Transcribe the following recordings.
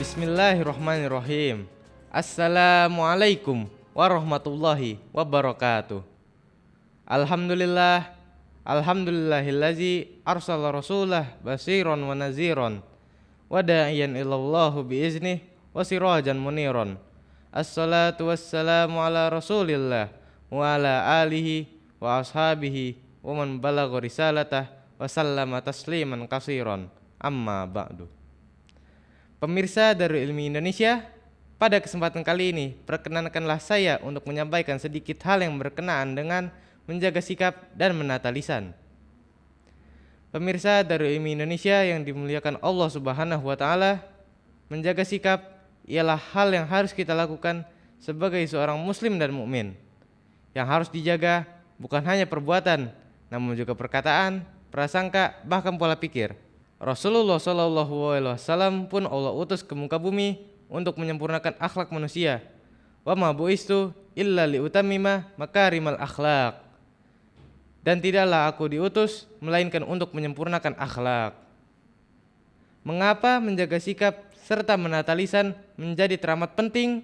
Bismillahirrahmanirrahim. Assalamualaikum warahmatullahi wabarakatuh. Alhamdulillah, alhamdulillahillazi arsala rasulah basiron wa naziron wa da'iyan ilallahu biiznih wa sirajan muniron. Assalatu wassalamu ala rasulillah wa ala alihi wa ashabihi wa man balagha risalatah wa sallama tasliman katsiran. Amma ba'du. Pemirsa Darul Ilmi Indonesia, pada kesempatan kali ini perkenankanlah saya untuk menyampaikan sedikit hal yang berkenaan dengan menjaga sikap dan menata lisan. Pemirsa Darul Ilmi Indonesia yang dimuliakan Allah Subhanahu wa taala, menjaga sikap ialah hal yang harus kita lakukan sebagai seorang muslim dan mukmin. Yang harus dijaga bukan hanya perbuatan, namun juga perkataan, prasangka, bahkan pola pikir. Rasulullah SAW pun Allah utus ke muka bumi untuk menyempurnakan akhlak manusia. Wa ma bu'istu illa liutammima makarimal akhlak. Dan tidaklah aku diutus melainkan untuk menyempurnakan akhlak. Mengapa menjaga sikap serta menata lisan menjadi teramat penting?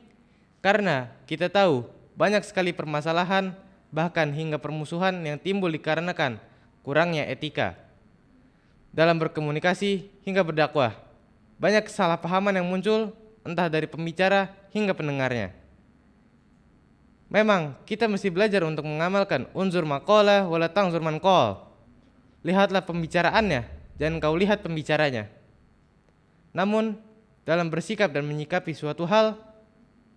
Karena kita tahu banyak sekali permasalahan, bahkan hingga permusuhan yang timbul dikarenakan kurangnya etika dalam berkomunikasi hingga berdakwah. Banyak kesalahpahaman yang muncul entah dari pembicara hingga pendengarnya. Memang kita mesti belajar untuk mengamalkan unzur maqalah wala tanzur man qal. Lihatlah pembicaraannya, jangan kau lihat pembicaranya. Namun dalam bersikap dan menyikapi suatu hal,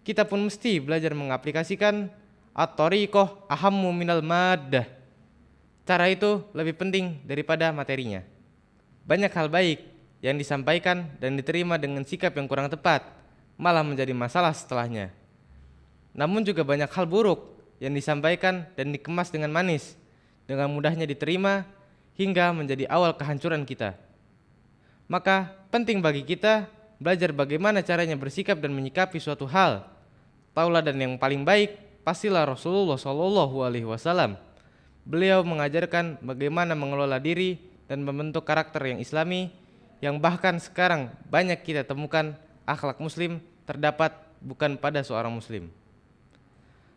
kita pun mesti belajar mengaplikasikan at-thariqah ahammu minal maddah. Cara itu lebih penting daripada materinya. Banyak hal baik yang disampaikan dan diterima dengan sikap yang kurang tepat malah menjadi masalah setelahnya. Namun juga banyak hal buruk yang disampaikan dan dikemas dengan manis, dengan mudahnya diterima hingga menjadi awal kehancuran kita. Maka penting bagi kita belajar bagaimana caranya bersikap dan menyikapi suatu hal. Tauladan yang paling baik pastilah Rasulullah SAW. Beliau mengajarkan bagaimana mengelola diri dan membentuk karakter yang islami, yang bahkan sekarang banyak kita temukan akhlak muslim terdapat bukan pada seorang muslim.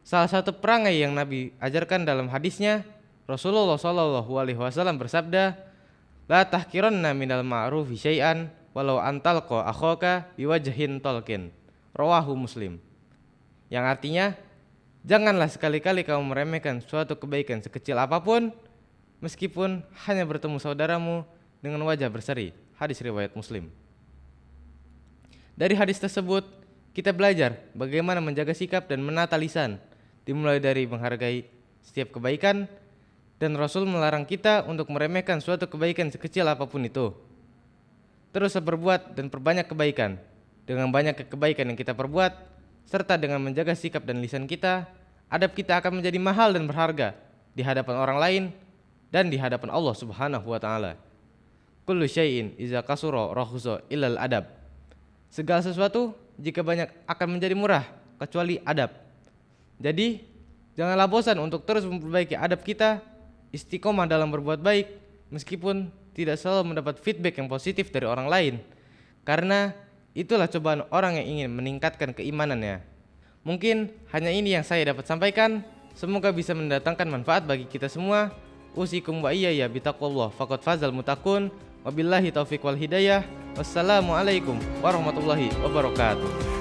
Salah satu perangai yang Nabi ajarkan dalam hadisnya, Rasulullah SAW bersabda, la tahkiranna minal ma'rufi syai'an walau antalqa akhaka biwajhin talqin. Rawahu Muslim. Yang artinya, janganlah sekali-kali kamu meremehkan suatu kebaikan sekecil apapun, meskipun hanya bertemu saudaramu dengan wajah berseri. Hadis riwayat Muslim. Dari hadis tersebut kita belajar bagaimana menjaga sikap dan menata lisan, dimulai dari menghargai setiap kebaikan, dan Rasul melarang kita untuk meremehkan suatu kebaikan sekecil apapun itu. Terus berbuat dan perbanyak kebaikan. Dengan banyak kebaikan yang kita perbuat serta dengan menjaga sikap dan lisan kita, adab kita akan menjadi mahal dan berharga di hadapan orang lain dan di hadapan Allah Subhanahu wa taala. Kullu syai'in iza kasura rakhusa illal adab. Segala sesuatu jika banyak akan menjadi murah kecuali adab. Jadi, janganlah bosan untuk terus memperbaiki adab kita, istiqomah dalam berbuat baik meskipun tidak selalu mendapat feedback yang positif dari orang lain. Karena itulah cobaan orang yang ingin meningkatkan keimanannya. Mungkin hanya ini yang saya dapat sampaikan. Semoga bisa mendatangkan manfaat bagi kita semua. Usikum wa iyaya bitaqwallah faqad fazal muttaqun. Wabillahi taufiq wal hidayah. Wassalamualaikum warahmatullahi wabarakatuh.